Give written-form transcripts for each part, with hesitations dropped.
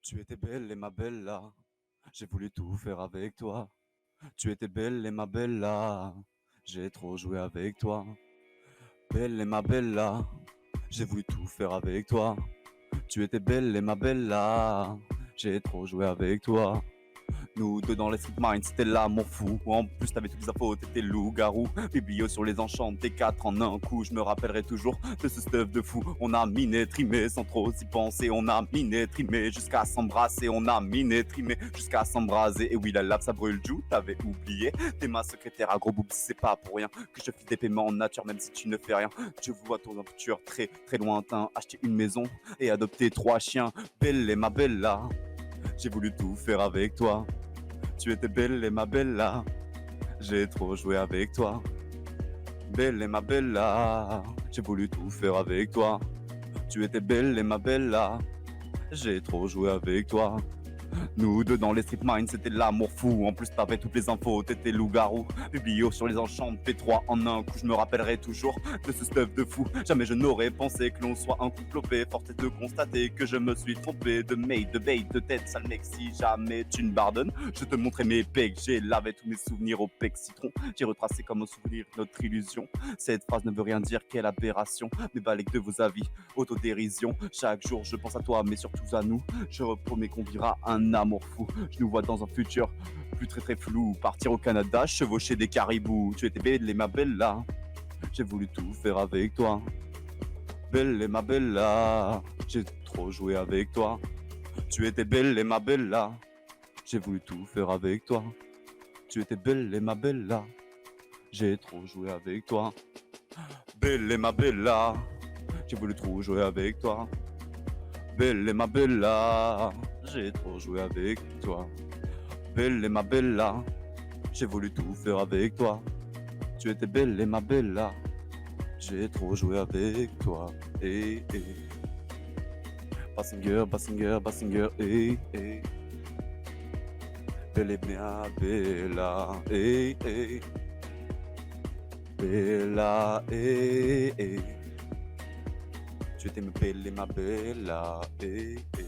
Tu étais belle et ma bella, j'ai voulu tout faire avec toi. Tu étais belle et ma bella, j'ai trop joué avec toi. Belle et ma bella, j'ai voulu tout faire avec toi. Tu étais belle et ma bella, j'ai trop joué avec toi. Nous deux dans les street minds, c'était l'amour fou. En plus, t'avais toutes les infos, t'étais loup-garou. Biblio sur les enchantés, 4 en un coup. Je me rappellerai toujours de ce stuff de fou. On a miné, trimé sans trop s'y penser. On a miné, trimé jusqu'à s'embrasser. On a miné, trimé jusqu'à s'embraser. Et oui, la lave, ça brûle, Jou, t'avais oublié. T'es ma secrétaire à gros boobs, c'est pas pour rien que je fais des paiements en nature, même si tu ne fais rien. Je vois ton futur très très lointain. Acheter une maison et adopter 3 chiens. Belle et ma bella, j'ai voulu tout faire avec toi. Tu étais belle et ma bella, j'ai trop joué avec toi. Belle et ma bella, j'ai voulu tout faire avec toi. Tu étais belle et ma bella, j'ai trop joué avec toi. Nous deux dans les street minds, c'était l'amour fou. En plus, t'avais toutes les infos, t'étais loup-garou. Biblio sur les enchants, P3 en un coup. Je me rappellerai toujours de ce stuff de fou. Jamais je n'aurais pensé que l'on soit un couple OP. Force est de constater que je me suis trompé de mate, de bait, de tête, sale mec. Si jamais tu ne pardonnes, je te montrais mes pecs. J'ai lavé tous mes souvenirs au pec citron. J'ai retracé comme un souvenir notre illusion. Cette phrase ne veut rien dire, quelle aberration. Mais balèque de vos avis, autodérision. Chaque jour, je pense à toi, mais surtout à nous. Je promets qu'on vivra un amour fou. Je nous vois dans un futur plus très très flou. Partir au Canada, chevaucher des caribous. Tu étais belle et ma bella, j'ai voulu tout faire avec toi. Belle et ma bella, j'ai trop joué avec toi. Tu étais belle et ma bella, j'ai voulu tout faire avec toi. Tu étais belle et ma bella, j'ai trop joué avec toi. Belle et ma bella, j'ai voulu trop jouer avec toi. Belle et ma bella, j'ai trop joué avec toi. Belle et ma bella, j'ai voulu tout faire avec toi. Tu étais belle et ma bella, j'ai trop joué avec toi. Eh, eh. Bassinger, Bassinger, Bassinger, eh, eh. Belle et ma bella, eh, eh. Bella, eh, eh. Tu étais belle et ma bella, eh, eh.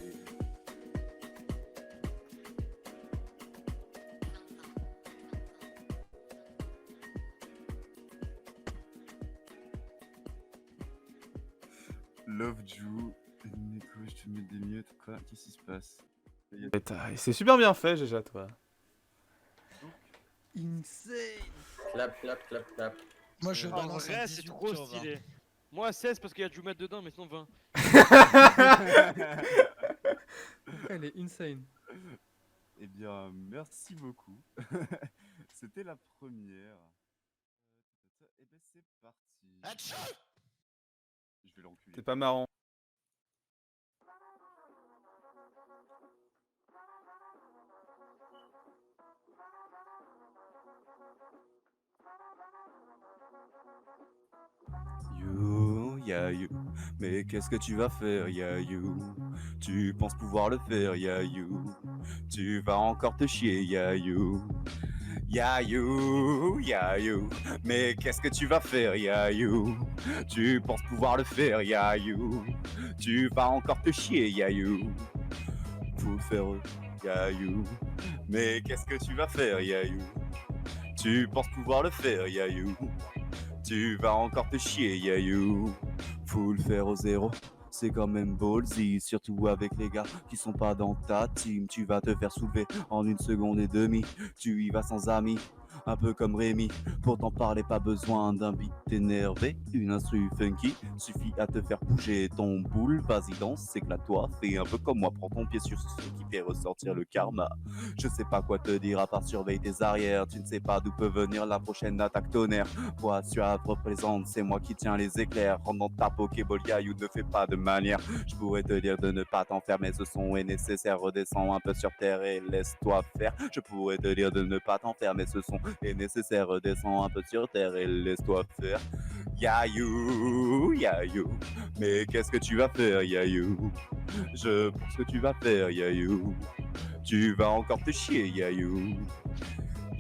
Love Ju, Nico, je te mets des mutes, quoi, qu'est-ce qui se passe? C'est super bien fait, déjà, toi. Insane. Clap, clap, clap, clap. Moi je En balance un vrai, c'est 18 trop sur 20. stylé. Moi 16 parce qu'il y a Jumet dedans, mais sinon 20. Elle est insane. Eh bien, merci beaucoup. C'était la première. Eh ben, c'est parti. Je vais l'enculer. C'est pas marrant. You, yeah you, mais qu'est-ce que tu vas faire, yeah you? Tu penses pouvoir le faire, yeah you? Tu vas encore te chier, yeah you? Yeah you, yeah you, mais qu'est-ce que tu vas faire, yeah you? Tu penses pouvoir le faire, yeah you? Tu vas encore te chier, yeah you? Faut le faire, yeah you, mais qu'est-ce que tu vas faire, yeah you? Tu penses pouvoir le faire, yeah you? Tu vas encore te chier, yeah you. Faut le faire au zéro, c'est quand même ballsy. Surtout avec les gars qui sont pas dans ta team. Tu vas te faire soulever en 1 seconde et demie. Tu y vas sans amis, un peu comme Rémi. Pour t'en parler, pas besoin d'un beat énervé. Une instru funky, suffit à te faire bouger ton boule. Vas-y danse, éclate-toi, fais un peu comme moi. Prends ton pied sur ce qui fait ressortir le karma. Je sais pas quoi te dire à part surveille tes arrières. Tu ne sais pas d'où peut venir la prochaine attaque tonnerre. Voix suave représente, c'est moi qui tiens les éclairs. Rentre dans ta Pokéball ou ne fais pas de manière. Je pourrais te dire de ne pas t'enfermer, ce son est nécessaire. Redescends un peu sur terre et laisse-toi faire. Je pourrais te dire de ne pas t'enfermer, ce son est nécessaire. Redescends un peu sur terre et laisse-toi faire. Yeah you, mais qu'est-ce que tu vas faire, yeah you? Je pense que tu vas faire, yeah you. Tu vas encore te chier, yeah you.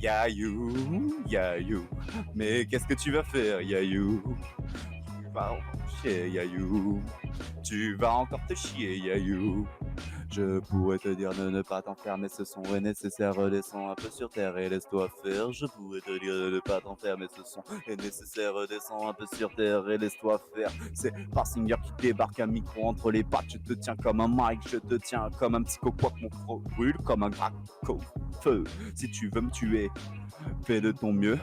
Yeah you, mais qu'est-ce que tu vas faire, yeah you? Tu vas encore te chier, yeah you. Tu vas encore te chier, yeah you. Je pourrais te dire de ne pas t'enfermer, ce son est nécessaire, redescends un peu sur terre et laisse-toi faire. Je pourrais te dire de ne pas t'enfermer, ce son est nécessaire, redescends un peu sur terre et laisse-toi faire. C'est Parsinger qui débarque, un micro entre les pattes, je te tiens comme un mic, je te tiens comme un psychoquac, mon fro brûle comme un graco feu. Si tu veux me tuer, fais de ton mieux.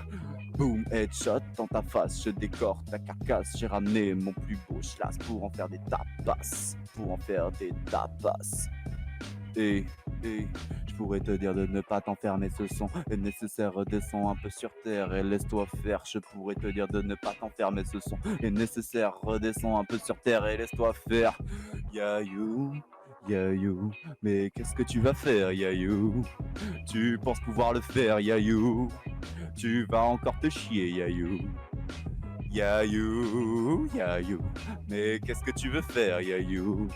Boom, headshot dans ta face, je décore ta carcasse. J'ai ramené mon plus beau schlass pour en faire des tapas. Pour en faire des tapas. Et je pourrais te dire de ne pas t'enfermer, ce son est nécessaire, redescends un peu sur terre et laisse-toi faire. Je pourrais te dire de ne pas t'enfermer, ce son est nécessaire, redescends un peu sur terre et laisse-toi faire. Ya you, mais qu'est-ce que tu vas faire, ya you? Tu penses pouvoir le faire, ya you? Tu vas encore te chier, ya you. Ya you, mais qu'est-ce que tu veux faire, ya you?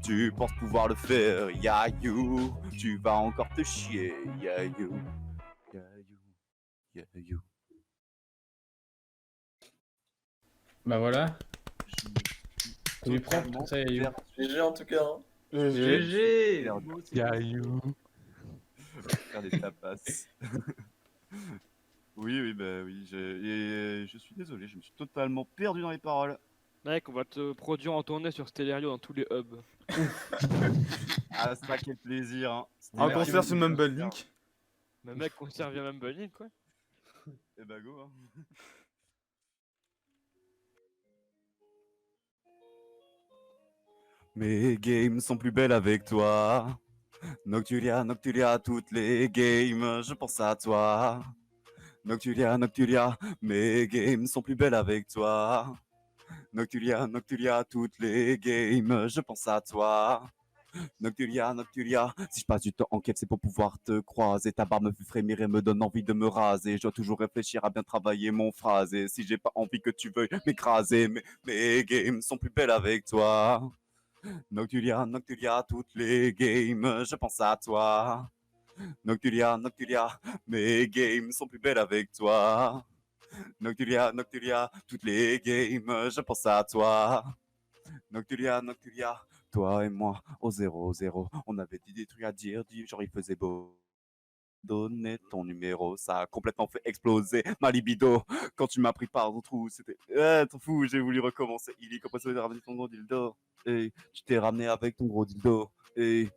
Tu penses pouvoir le faire, ya you. Tu vas encore te chier, ya you. Ya you. Bah voilà. Du propre, tout ça, Yayou. GG en tout cas. Hein. GG. Yayou. Faire des tapas. Oui, bah oui, je suis désolé, je me suis totalement perdu dans les paroles. Mec, on va te produire en tournée sur Stellario dans tous les hubs. Ah, ça, quel plaisir. Hein. Un concert sur Mumble Link. Mais mec, on servir même Bunny, quoi. Et bah go, hein. Mes games sont plus belles avec toi. Nocturia, toutes les games, je pense à toi. Nocturia, mes games sont plus belles avec toi. Nocturia, toutes les games, je pense à toi. Nocturia, si je passe du temps en quête, c'est pour pouvoir te croiser. Ta barbe me fait frémir et me donne envie de me raser. Je dois toujours réfléchir à bien travailler mon phrasé. Si j'ai pas envie que tu veuilles m'écraser, mes games sont plus belles avec toi. Nocturia, toutes les games, je pense à toi. Nocturia, mes games sont plus belles avec toi. Nocturia, toutes les games, je pense à toi. Nocturia, toi et moi, au 0-0, on avait dit des trucs à dire, genre il faisait beau. Donner ton numéro, ça a complètement fait exploser ma libido. Quand tu m'as pris par ton trou, c'était trop fou, j'ai voulu recommencer. Il est compressé de ramener ton gros dildo. Et tu t'es ramené avec ton gros dildo. Et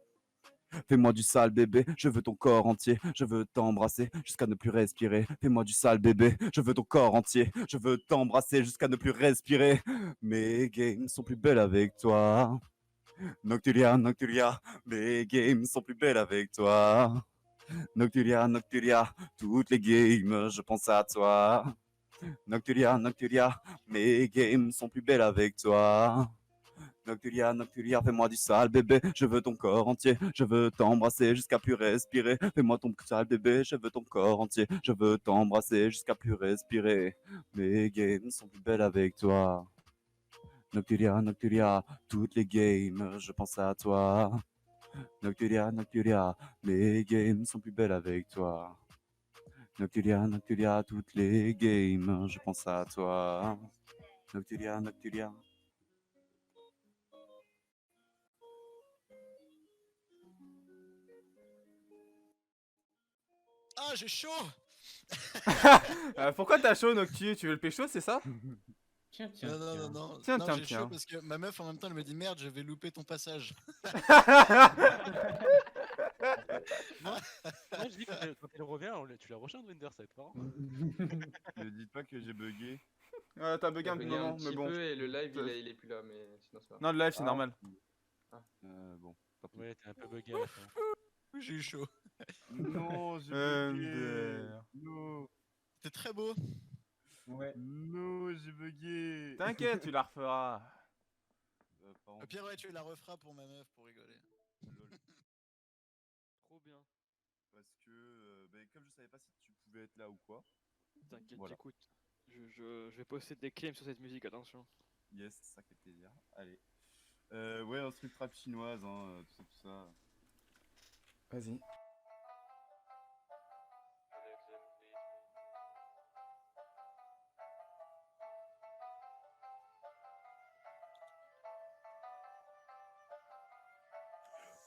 fais-moi du sale bébé, je veux ton corps entier, je veux t'embrasser jusqu'à ne plus respirer. Fais-moi du sale bébé, je veux ton corps entier, je veux t'embrasser jusqu'à ne plus respirer. Mes games sont plus belles avec toi. Nocturia, mes games sont plus belles avec toi. Nocturia, toutes les games, je pense à toi. Nocturia, mes games sont plus belles avec toi. Nocturia, fais-moi du sale bébé, je veux ton corps entier, je veux t'embrasser jusqu'à plus respirer. Fais-moi ton sale bébé, je veux ton corps entier, je veux t'embrasser jusqu'à plus respirer. Mes games sont plus belles avec toi. Nocturia, toutes les games, je pense à toi. Nocturia, mes games sont plus belles avec toi. Nocturia, toutes les games, je pense à toi. Nocturia. Ah, j'ai chaud! Pourquoi t'as chaud, Noctu? Tu veux le pécho, c'est ça? Tiens, tiens. Non. Tiens, Non, tiens, j'ai tiens. chaud parce que ma meuf en même temps elle me dit merde, je vais louper ton passage. Moi, je dis quand elle revient, tu la rejoins, Winder, ça va être marrant. Ne dites pas que j'ai bugué. T'as bugué un petit Regarde moment, un mais petit bon. peu et le live il est plus là, mais sinon ça va. Non, le live, c'est normal. Bon, tant pis. Ouais, t'es un peu bugué à la fin. J'ai eu chaud. Non, j'ai bugué. Under. Non, C'était très beau. Ouais. non, j'ai bugué. T'inquiète, tu la referas. Au pire, ouais, tu la referas pour ma meuf pour rigoler. Trop bien. Parce que, comme je savais pas si tu pouvais être là ou quoi. T'inquiète, Voilà. j'écoute. Je vais poster des claims sur cette musique, attention. Yes, ça fait plaisir. Allez. Ouais, un truc trap chinoise, hein, tout ça. Vas-y.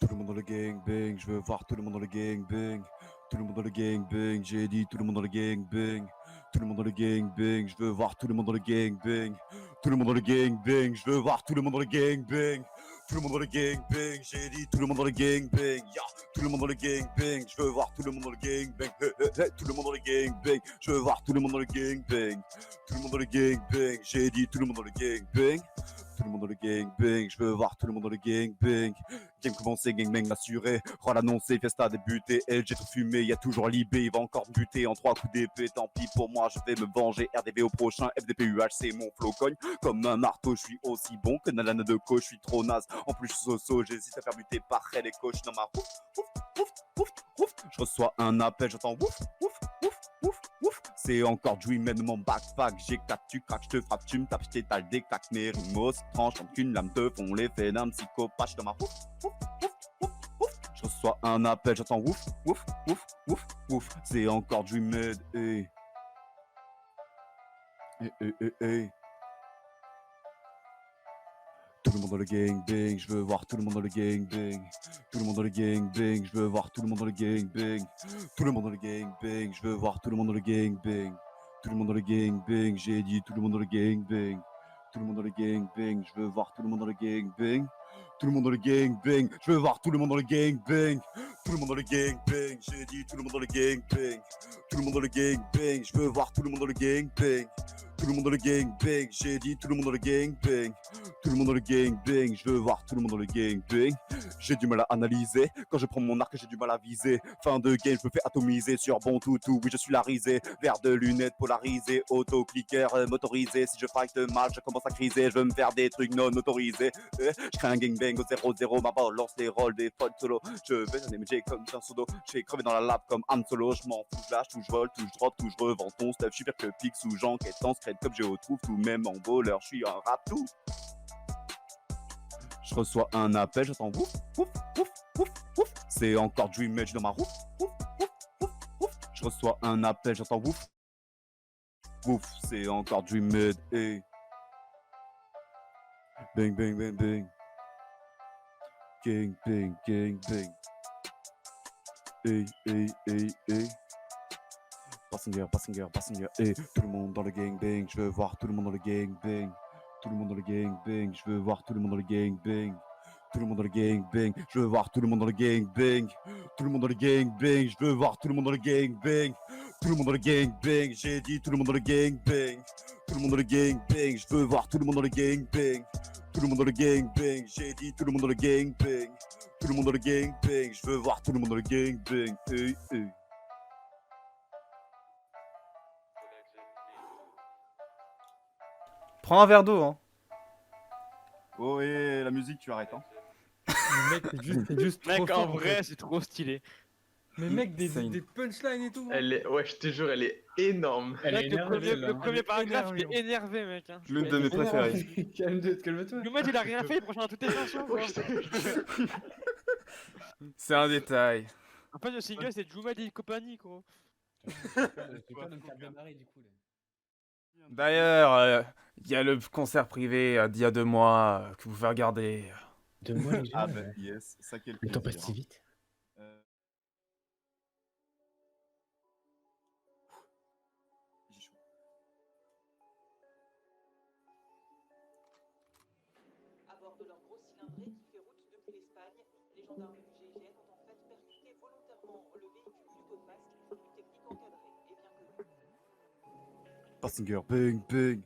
Tout le monde dans le gangbang, je veux voir tout le monde dans le gangbang. Tout le monde dans le gangbang, j'ai dit tout le monde dans le gangbang. Tout le monde dans le gangbang, je veux voir tout le monde dans le gangbang. Tout le monde dans le gangbang, je veux voir tout le monde dans le gangbang. Tout le monde dans le gangbang, j'ai dit tout le monde dans le gangbang. Yeah. Tout le monde dans le gangbang, je veux voir tout le monde dans le gangbang. Tout le monde dans le gangbang, je veux voir tout le monde dans le gangbang. Tout le monde dans le gangbang, j'ai dit tout le monde dans le gangbang. Tout le monde dans le gangbang, je veux voir tout le monde dans le gangbang. Game commencé, gangbang assuré. Rôle annoncé, fiesta débuté. LG tout fumé, y'a toujours Libé, il va encore me buter en 3 coups d'épée. Tant pis pour moi, je vais me venger. RDB au prochain, FDPUH, c'est mon flow cogne. Comme un marteau, je suis aussi bon que Nalana de coach, je suis trop naze. En plus, je suis soso, j'hésite à faire buter par Red et coach dans ma ouf, ouf, ouf, ouf, ouf. Je reçois un appel, j'entends ouf, ouf, ouf, ouf, ouf. C'est encore Dream mon backpack. J'ai claque, tu craques, je te frappe, tu me tapes, je t'étale des claques. Mes rimes tranches, tant qu'une lame te font l'effet d'un psychopathe dans ma ouf, ouf, ouf, ouf, ouf. Je reçois un appel, j'entends ouf, ouf, ouf, ouf, ouf. C'est encore Dream hey. Hey. Tout le monde dans le gangbang, je veux voir tout le monde dans le gangbang. Tout le monde dans le gangbang, je veux voir tout le monde dans le gangbang. Tout le monde dans le gangbang, je veux voir tout le monde dans le gangbang. Tout le monde dans le gangbang, j'ai dit tout le monde dans le gangbang. Tout le monde dans le gangbang, je veux voir tout le monde dans le gangbang. Tout le monde dans le gangbang, je veux voir tout le monde dans le gangbang. Tout le monde dans le gangbang, j'ai dit tout le monde dans le gangbang. Tout le monde dans le gangbang, je veux voir tout le monde dans le gangbang. Tout le monde dans le gangbang, j'ai dit tout le monde dans le gangbang. Tout le monde dans le gangbang, je veux voir tout le monde dans le gangbang. J'ai du mal à analyser, quand je prends mon arc j'ai du mal à viser. Fin de game, je me fais atomiser sur bon toutou, oui je suis la risée. Verre de lunettes polarisées, auto-clicker motorisé. Si je fight mal, je commence à criser, je veux me faire des trucs non autorisés. Je crée un gangbang au 0-0, ma balle lance les rôles des potes solo. Je vais un MJ comme un pseudo, j'ai crevé dans la lave comme Han Solo. Je m'en fous, je lâche, tout je vole, tout je drop, tout je revends ton stuff. Je suis pire que Pix ou Jean, quête en secrète comme je retrouve tout, même en voleur, je suis un rap tout. Je reçois un appel, j'entends ouf, ouf, ouf, ouf, ouf. C'est encore Dream Edge dans ma ouf, ouf, ouf, ouf, ouf. Je reçois un appel, j'entends ouf, ouf. C'est encore Dream Edge, hey. Bang, bang, bang, bang. Gang, bang, gang, bang. Hey, hey, hey, hey. Passenger, passenger, passenger, hey. Tout le monde dans le gangbang, je veux voir tout le monde dans le gangbang. Tout le monde dans le gangbang, je veux voir tout le monde dans le gangbang. Tout le monde dans le gangbang, je veux voir tout le monde dans le gangbang. Tout le monde dans le gangbang, je veux voir tout le monde dans le gangbang. Tout le monde dans le gangbang, j'ai dit tout le monde dans le gangbang. Tout le monde dans le gangbang, je veux voir tout le monde dans le gangbang. Tout le monde dans le gangbang, j'ai dit tout le monde dans le gangbang. Tout le monde dans le gangbang, je veux voir tout le monde dans le gangbang. Hey, hey. Prends un verre d'eau, hein. Oh, et la musique, tu arrêtes, hein. Mais mec, c'est juste trop Mec, en fort, vrai, c'est trop stylé. Mais mec, des Insane. punchlines et tout. Elle est... Ouais, je te jure, elle est énorme. Elle est Mec, le énervée, premier, là. le premier paragraphe, énervée, il est énervé, mec. Hein. L'une de mes préférées. Calme-toi. Le mec, il a rien fait, il prend dans toutes les chansons. Quoi. C'est un détail. En fait, le single, c'est Jumad et compagnie, gros. D'ailleurs, il y a le concert privé d'il y a 2 mois que vous pouvez regarder. 2 mois, les Ah gars. ben, yes, ça quel Le temps passe plaisir. si vite. Euh, j'ai chaud. À bord de leur gros cylindrée qui fait route depuis l'Espagne, les gendarmes du GIGN ont en fait percuté volontairement le véhicule du code masque, une technique encadrée et bien connue. Passenger, bang, bang.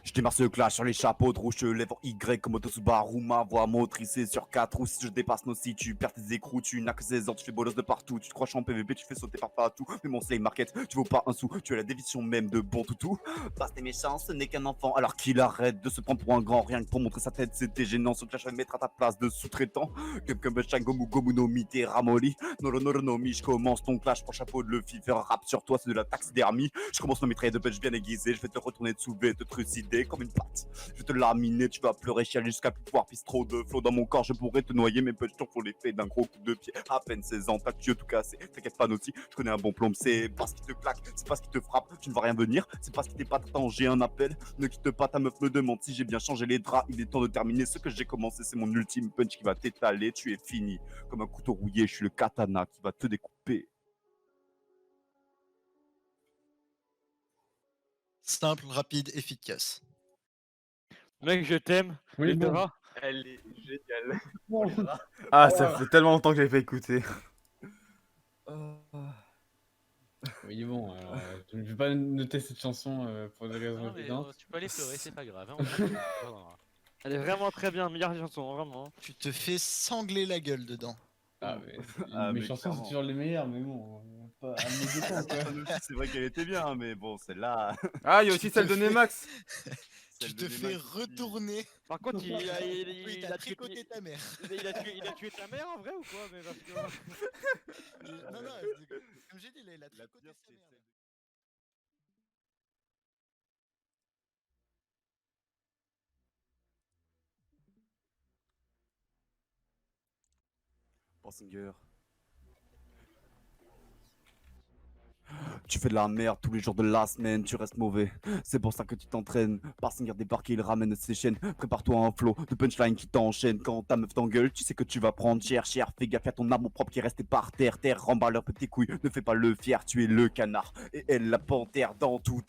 Je démarre ce clash sur les chapeaux de rouge, je lève en Y comme Auto Subaru, ma voix motricée sur 4 roues. Si je dépasse nos sites, tu perds tes écrous, tu n'as que 16 ans, tu fais bolos de partout, tu te crois en PVP, tu fais sauter par partout. Mais mon slave market, tu vaux pas un sou, tu as la déviation même de bon toutou. Passe tes méchants, ce n'est qu'un enfant, alors qu'il arrête de se prendre pour un grand, rien que pour montrer sa tête, c'était gênant. Ce clash va me mettre à ta place de sous-traitant. Comme Gomu Gomu no Mi te Ramoli, Noro Noro no Mi, je commence ton clash pour chapeau de Luffy, faire un rap sur toi, c'est de la taxidermie. Je commence ma mitraille de punch bien aiguisée, je vais te retourner te soulever, te trucider. liquider comme une pâte. Je vais te laminer, tu vas pleurer, chialer jusqu'à plus pouvoir, pisse trop de flots dans mon corps, je pourrais te noyer, mes punchs font l'effet d'un gros coup de pied. À peine 16 ans, t'as tué tout cassé, t'inquiète pas Naughty, je connais un bon plomb, c'est pas ce qui te claque, c'est pas ce qui te frappe, tu ne vas rien venir, c'est pas ce qui t'épate, attends, j'ai un appel, ne quitte pas, ta meuf me demande si j'ai bien changé les draps, il est temps de terminer ce que j'ai commencé, c'est mon ultime punch qui va t'étaler, tu es fini, comme un couteau rouillé, je suis le katana qui va te découper. Simple, rapide, efficace. Mec, je t'aime. Oui, Les bon. draps. Elle est géniale. Ah, ça fait tellement longtemps que j'avais pas écouté. Oui, bon, je ne vais pas noter cette chanson pour des raisons Non, mais, évidentes. tu peux aller pleurer, c'est pas grave. Hein, Elle est vraiment très bien, meilleure chanson, vraiment. Tu te fais sangler la gueule dedans. Ah, mais, Ah, mes mais chansons, c'est clairement. toujours les meilleures, mais bon, pas à mes dépens, quoi. C'est vrai qu'elle était bien, mais bon, celle-là. Ah, il y a aussi celle de Nemax. Tu te fais retourner. Par contre, Oui, il t'as a tué tricoté ta mère. il a tué ta mère en vrai ou quoi? Mais parce que... Non, non, comme j'ai dit, là, il a tricoté sa mère. Porsinger. Tu fais de la merde tous les jours de la semaine, tu restes mauvais. C'est pour ça que tu t'entraînes. Porsinger débarque et il ramène ses chaînes. Prépare-toi un flow de punchline qui t'enchaîne. Quand ta meuf t'engueule, tu sais que tu vas prendre cher. Fais gaffe à ton amour propre qui est resté par terre. Remballe leur petit couille, ne fais pas le fier. Tu es le canard et elle la panthère dans tout.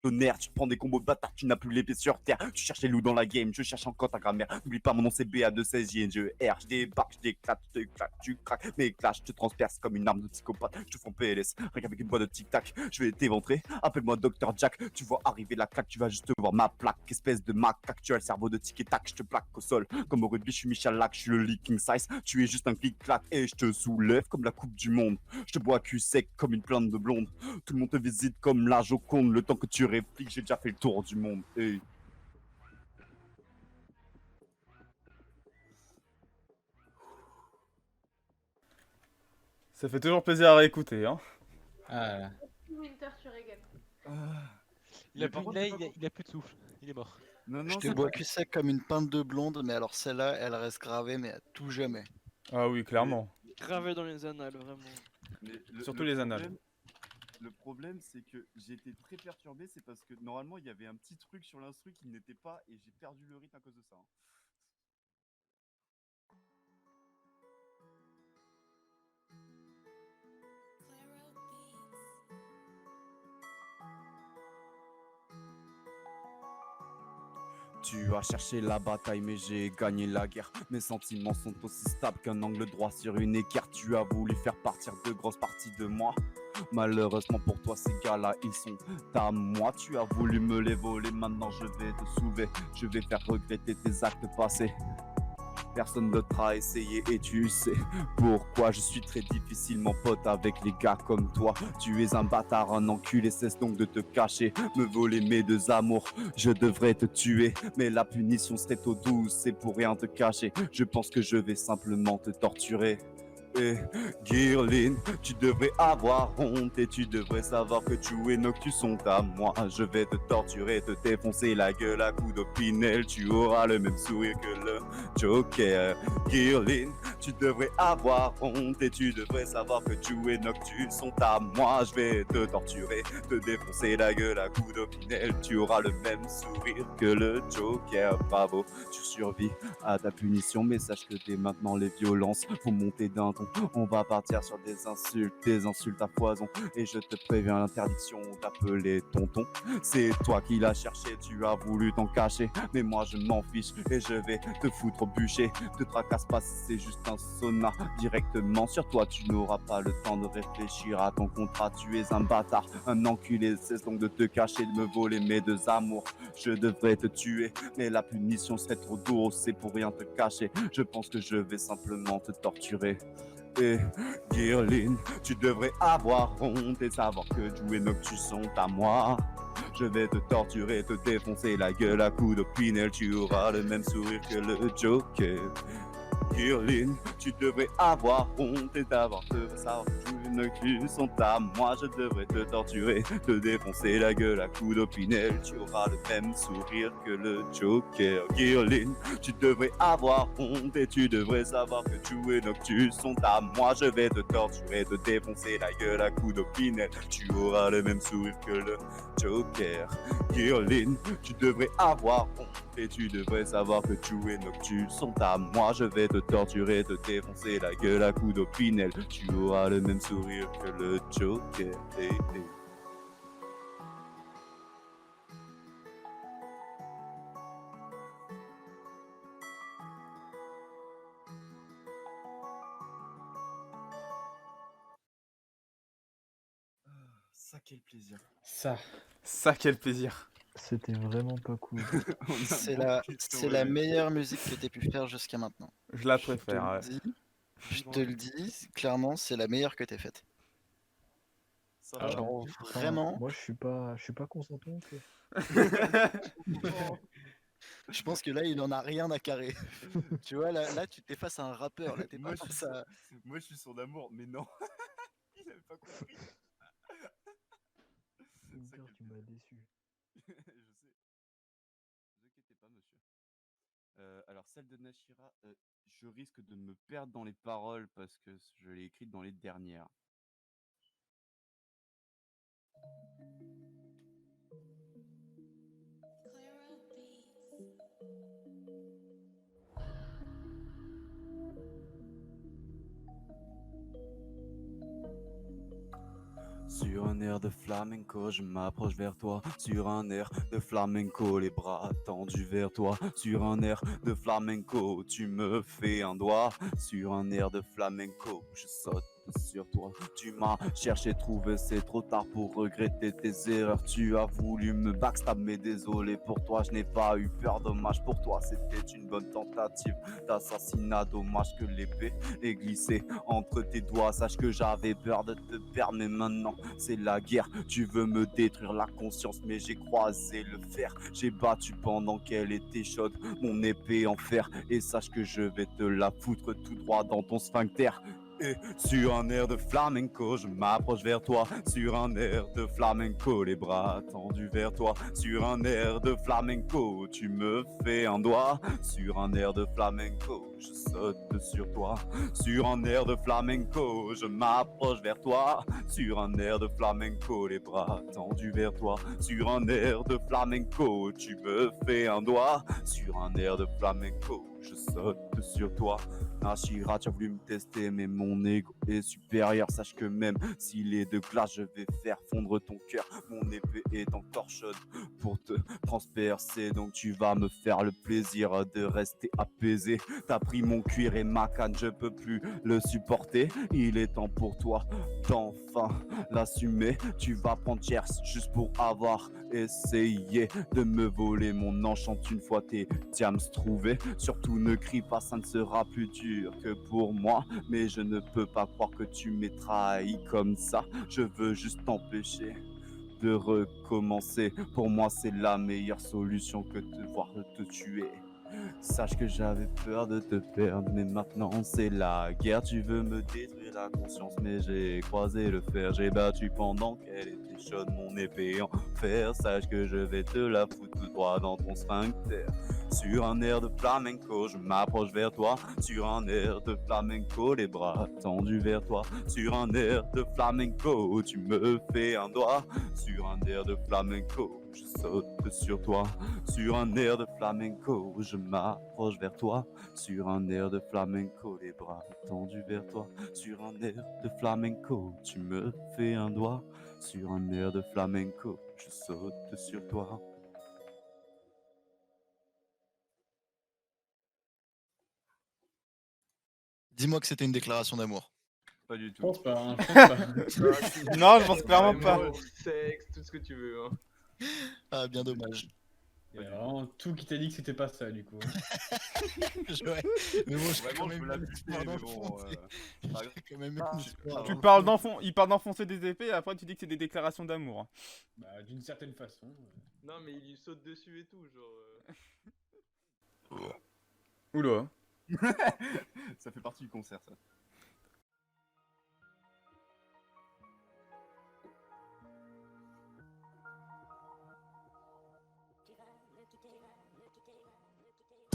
Tonnerre, tu te prends des combos de bâtards, tu n'as plus l'épée sur terre. Tu cherches les loups dans la game, je cherche encore ta grammaire. N'oublie pas mon nom c'est BA de 16 je R, je débarque, je déclate, je t'éclate, tu craques. Mes clashs, je te transperce comme une arme de psychopathe. Je te fais en PLS, rien qu'avec une boîte de tic-tac. Je vais t'éventrer, appelle-moi Dr Jack. Tu vois arriver la claque, tu vas juste voir ma plaque. Espèce de macaque, tu as le cerveau de tic et tac. Je te plaque au sol, comme au rugby, je suis Michel Lac, je suis le leaking size. Tu es juste un clic-clac et je te soulève comme la coupe du monde. Je te bois cul sec comme une plante de blonde. Tout le monde te visite comme la Joconde. Le temps que tu répliques, j'ai déjà fait le tour du monde. Hey. Ça fait toujours plaisir à réécouter, hein. Ah là. Winter, tu régales. Il a Mais par plus, contre, là, c'est pas- il a plus de souffle. Il est mort. Non, Je non, te c'est bois pas- cul sec comme une pinte de blonde, mais alors celle-là, elle reste gravée, mais à tout jamais. Ah oui, clairement. Gravé dans les annales, vraiment. mais Surtout les annales. Le problème, c'est que j'ai été très perturbé, c'est parce que normalement il y avait un petit truc sur l'instru qui n'était pas et j'ai perdu le rythme à cause de ça. Hein. Tu as cherché la bataille mais j'ai gagné la guerre. Mes sentiments sont aussi stables qu'un angle droit sur une équerre. Tu as voulu faire partir de grosses parties de moi. Malheureusement pour toi ces gars-là ils sont à moi. Tu as voulu me les voler, maintenant je vais te soulever. Je vais faire regretter tes actes passés. Personne d'autre a essayé et tu sais pourquoi je suis très difficilement pote avec les gars comme toi. Tu es un bâtard, un enculé, cesse donc de te cacher, me voler mes deux amours. Je devrais te tuer, mais la punition serait trop douce, c'est pour rien te cacher. Je pense que je vais simplement te torturer. Et Guerline, tu devrais avoir honte et tu devrais savoir que tu et Noctus sont à moi. Je vais te torturer, te défoncer la gueule à coups d'opinel. Tu auras le même sourire que le Joker. Guerline, tu devrais avoir honte et tu devrais savoir que tu et Noctus sont à moi. Je vais te torturer, te défoncer la gueule à coups d'opinel. Tu auras le même sourire que le Joker. Bravo, tu survis à ta punition, mais sache que dès maintenant les violences vont monter d'un ton. On va partir sur des insultes à foison. Et je te préviens, l'interdiction d'appeler tonton. C'est toi qui l'as cherché, tu as voulu t'en cacher. Mais moi je m'en fiche et je vais te foutre au bûcher. Te tracasse pas si c'est juste un sauna. Directement sur toi, tu n'auras pas le temps de réfléchir à ton contrat. Tu es un bâtard, un enculé. Cesse donc de te cacher, de me voler mes deux amours. Je devrais te tuer, mais la punition serait trop douce. C'est pour rien te cacher. Je pense que je vais simplement te torturer. Et Guerline, tu devrais avoir honte et savoir que Jou et Noctus sont à moi. Je vais te torturer, te défoncer la gueule à coups de pinel. Tu auras le même sourire que le Joker. Guerline, tu devrais avoir honte et d'avoir de savoir que tu sont à moi. Je devrais te torturer, te défoncer la gueule à coups d'opinel. Tu auras le même sourire que le Joker. Guerline, tu devrais avoir honte et tu devrais savoir que tu et Noctus sont à moi. Je vais te torturer, te défoncer la gueule à coups d'opinel. Tu auras le même sourire que le Joker. Guerline, tu devrais avoir honte et tu devrais savoir que tu et Noctus sont à moi. Je vais te torturer, te défoncer la gueule à coups d'opinel. Tu auras le même sourire que le Joker. Ça, quel plaisir. Ça, quel plaisir. C'était vraiment pas cool. C'est la meilleure musique que t'aies pu faire jusqu'à maintenant. Je la Je te préfère. le Ouais. dis, je te le dis, clairement, c'est la meilleure que t'aies faite. Ça va. Genre, Enfin, vraiment, moi, je suis pas consentant. Quoi. je pense que là, il en a rien à carrer. Tu vois, là, tu t'es face à un rappeur. Là, t'es pas face à... Moi, je suis son amour, mais non. Il avait pas compris. Hunter, tu m'as déçu. Je sais. Ne vous inquiétez pas, monsieur. Alors, celle de Nashira, je risque de me perdre dans les paroles parce que je l'ai écrite dans les dernières. Sur un air de flamenco, je m'approche vers toi. Sur un air de flamenco, les bras tendus vers toi. Sur un air de flamenco, tu me fais un doigt. Sur un air de flamenco, je saute sur toi. Tu m'as cherché, trouvé, c'est trop tard pour regretter tes erreurs. Tu as voulu me backstab, mais désolé pour toi, je n'ai pas eu peur. Dommage pour toi, c'était une bonne tentative d'assassinat. Dommage que l'épée est glissée entre tes doigts. Sache que j'avais peur de te perdre, mais maintenant c'est la guerre. Tu veux me détruire la conscience, mais j'ai croisé le fer. J'ai battu pendant qu'elle était chaude mon épée en fer. Et sache que je vais te la foutre tout droit dans ton sphincter. Et sur un air de flamenco, je m'approche vers toi. Sur un air de flamenco, les bras tendus vers toi. Sur un air de flamenco, tu me fais un doigt. Sur un air de flamenco, je saute sur toi. Sur un air de flamenco, je m'approche vers toi. Sur un air de flamenco, les bras tendus vers toi. Sur un air de flamenco, tu me fais un doigt. Sur un air de flamenco, je saute sur toi. Nashira, tu as voulu me tester, mais mon ego est supérieur. Sache que même s'il est de glace, je vais faire fondre ton cœur. Mon épée est encore chaude pour te transpercer. Donc tu vas me faire le plaisir de rester apaisé. T'as pris mon cuir et ma canne, je peux plus le supporter. Il est temps pour toi d'enfin l'assumer. Tu vas prendre cher juste pour avoir essayé de me voler mon enchant une fois tes diams trouvés. Surtout ne crie pas, ça ne sera plus dur que pour moi. Mais je ne peux pas croire que tu m'aies trahi comme ça. Je veux juste t'empêcher de recommencer. Pour moi c'est la meilleure solution que de voir te tuer. Sache que j'avais peur de te perdre, mais maintenant c'est la guerre. Tu veux me détruire la conscience, mais j'ai croisé le fer. J'ai battu pendant qu'elle était chaude mon épée en fer. Sache que je vais te la foutre tout droit dans ton sphincter. Sur un air de flamenco, je m'approche vers toi. Sur un air de flamenco, les bras tendus vers toi. Sur un air de flamenco, tu me fais un doigt. Sur un air de flamenco, je saute sur toi. Sur un air de flamenco, je m'approche vers toi. Sur un air de flamenco, les bras tendus vers toi. Sur un air de flamenco, tu me fais un doigt. Sur un air de flamenco, je saute sur toi. Dis-moi que c'était une déclaration d'amour. Pas du Je tout. pense pas, hein, je pense pas. Non, je pense clairement pas. Vraiment, sexe, tout ce que tu veux. Hein. Ah, bien dommage. Il y a vraiment tout qui t'a dit que c'était pas ça, du coup. Ouais. Mais bon, je Vraiment, quand je même me la une pute, histoire mais d'enfant, bon, tu sais. J'ai quand même une histoire Tu d'enfant. parles il parle d'enfoncer des épées et après tu dis que c'est des déclarations d'amour. Bah, d'une certaine façon. Non, mais il lui saute dessus et tout, genre. Oula. Ça fait partie du concert, ça.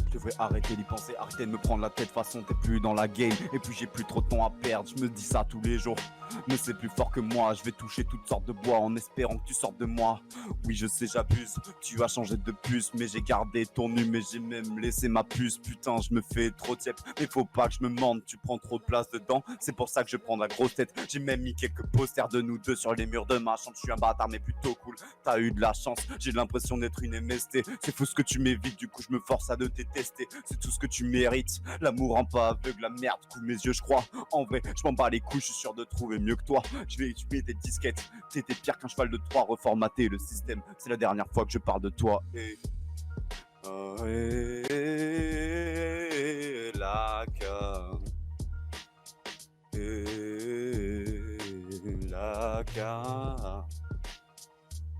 Je devrais arrêter d'y penser, arrêter de me prendre la tête, façon t'es plus dans la game. Et puis j'ai plus trop de temps à perdre, je me dis ça tous les jours. Mais c'est plus fort que moi, je vais toucher toutes sortes de bois en espérant que tu sortes de moi. Oui je sais j'abuse, tu as changé de puce, mais j'ai gardé ton nu, mais j'ai même laissé ma puce. Putain je me fais trop tiep, mais faut pas que je me mente, tu prends trop de place dedans. C'est pour ça que je prends la grosse tête, j'ai même mis quelques posters de nous deux sur les murs de ma chambre. Je suis un bâtard mais plutôt cool, t'as eu de la chance, j'ai l'impression d'être une MST. C'est fou ce que tu m'évites, du coup je me force à te détester. C'est tout ce que tu mérites, l'amour rend pas aveugle, la merde coule mes yeux je crois. En vrai je m'en bats les couilles, je suis sûr de trouver mieux que toi. Je vais tuer des disquettes, t'étais pire qu'un cheval de 3, reformater le système. C'est la dernière fois que je parle de toi. Et la carte. La carte.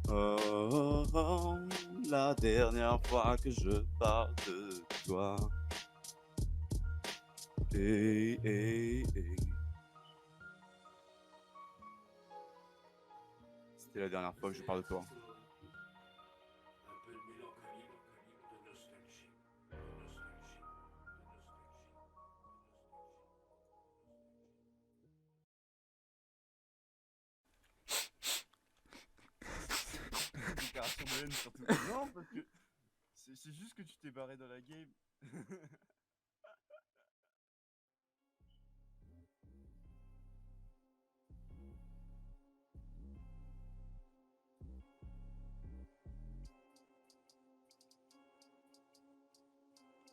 Oh, la dernière fois que je parle de toi. C'était la dernière fois que je parle de toi. Déclaration de haine surtout. Non, parce que c'est juste que tu t'es barré dans la game.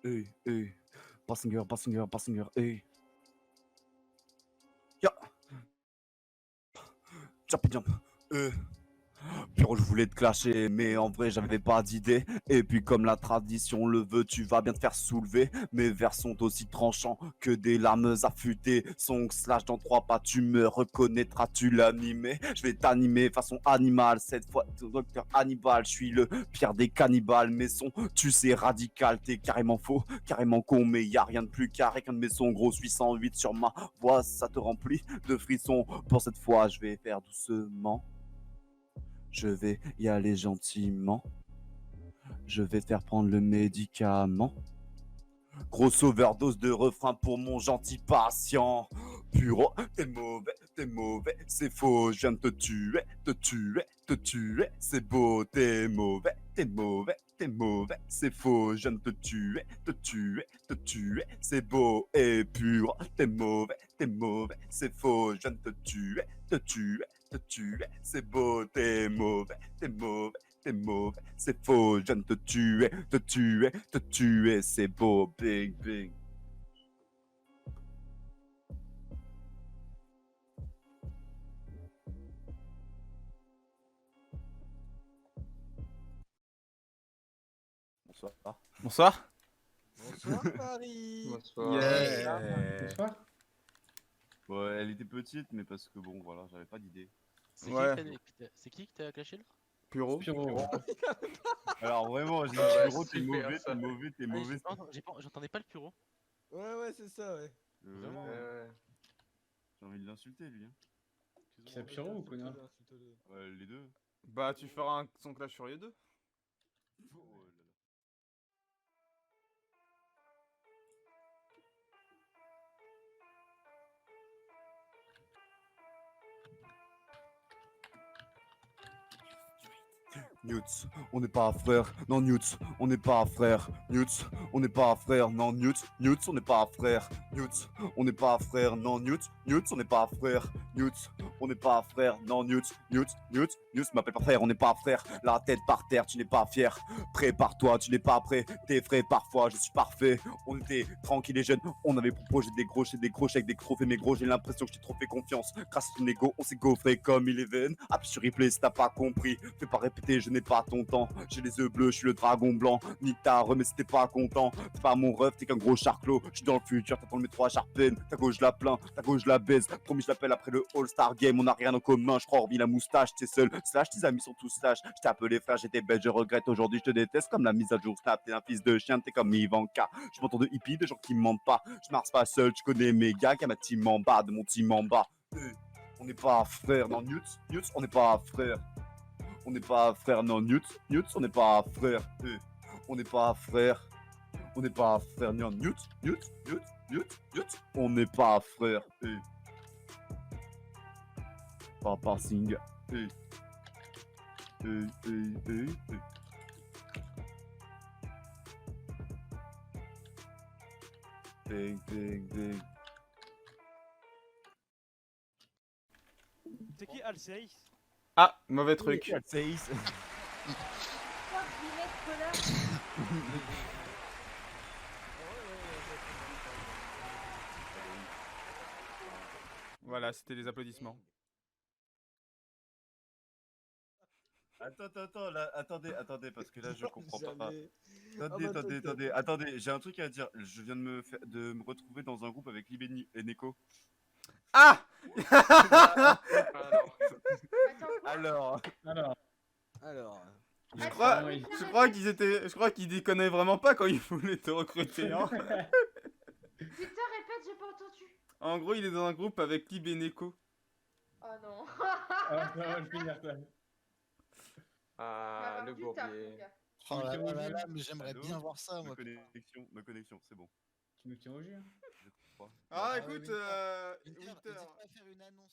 Hey, Bassinger, hey. Ya. Jump. Pure, je voulais te clasher, mais en vrai j'avais pas d'idée. Et puis comme la tradition le veut, tu vas bien te faire soulever. Mes vers sont aussi tranchants que des lames affûtées. Son slash dans 3 pas, tu me reconnaîtras, tu l'animé. Je vais t'animer façon animale, cette fois docteur Hannibal. Je suis le pire des cannibales, mes sons, tu sais radical. T'es carrément faux, carrément con, mais y a rien de plus carré qu'un de mes sons. Gros 808 sur ma voix, ça te remplit de frissons. Pour cette fois, je vais faire doucement. Je vais y aller gentiment. Je vais faire prendre le médicament. Grosse overdose de refrain pour mon gentil patient. Puro, t'es mauvais, c'est faux. Je viens de te tuer. C'est beau, t'es mauvais, c'est faux. Je viens de te tuer. C'est beau et pur. T'es mauvais, c'est faux. Je viens de te tuer. C'est beau, t'es mauvais, c'est faux, je viens de te tuer, c'est beau, bing. Bonsoir. Bonsoir Paris. Bonsoir. Bonsoir. Ouais, elle était petite, mais parce que bon, voilà, j'avais pas d'idée. C'est qui que t'as clashé là? Puro. Alors vraiment, j'ai dit ouais, Puro, t'es super, mauvais, ça. t'es mauvais. J'entendais pas le puro. Ouais, c'est ça, ouais. Vraiment, J'ai envie de l'insulter, lui. Hein. Qui ça, Pyro ou connard? Ouais, les deux. Bah tu feras un son clash sur les deux. Oh là là. Newt, on n'est pas frère, non Newt, on n'est pas frère, Newt, on n'est pas frère, non Newt, on n'est pas frère, Newt, on n'est pas frère, non Newt, on n'est pas frère, Newt, on n'est pas frère, non Newt, m'appelle pas frère, on n'est pas frère, la tête par terre, tu n'es pas fier, prépare-toi, tu n'es pas prêt, t'es frais parfois, je suis parfait, on était tranquille et jeunes, on avait pour projet des gros chèques, des trophées, mais gros, j'ai l'impression que je t'ai trop fait confiance, grâce à ton ego, on s'est gaufré comme il est veine, appuie sur replay si t'as pas compris, fais pas répéter, je n'est pas ton temps. J'ai les yeux bleus, je suis le dragon blanc. Nique ta re, mais si t'es pas content. T'es pas mon ref, t'es qu'un gros charclos. Je suis dans le futur, t'attends le métro à Sharpen. Ta gauche je la plains, ta gauche je la baise. Promis, je l'appelle après le All-Star Game. On a rien en commun, je crois, hormis la moustache. T'es seul, slash, tes amis sont tous slash. Je t'ai appelé frère, j'étais bête, je regrette. Aujourd'hui, je te déteste comme la mise à jour Snap. T'es un fils de chien, t'es comme Ivanka. Je m'entends de hippie, de gens qui me mentent pas. Je marche pas seul, tu connais mes gars, qui a ma team en bas, de mon team en bas. On n'est pas frère, non, Newt, on n'est pas frère. On n'est pas frère, non, Newt, on n'est pas frère. On n'est pas frère. On n'est pas frère, non, Newt, on n'est pas frère. Pas passing. Ding. C'est qui Alceis? Ah, mauvais truc. Voilà, c'était les applaudissements. Attends, là, attendez, parce que là, je comprends pas. Attendez, j'ai un truc à dire. Je viens de me retrouver dans un groupe avec Libé et Neko. Ah Alors. Je crois qu'ils déconnaient vraiment pas quand ils voulaient te recruter. Hein. Putain, répète, j'ai pas entendu. En gros, il est dans un groupe avec Lib et Neko. Oh non. Ah, ça va le finir, ça. Ah, le bourbier. Oh là, mais j'aimerais bien voir ça, moi. Ma connexion, c'est bon. Tu nous tiens au jus. Je crois. Ah, Ah, écoute, Winter, Winter. n'hésite pas à faire une annonce.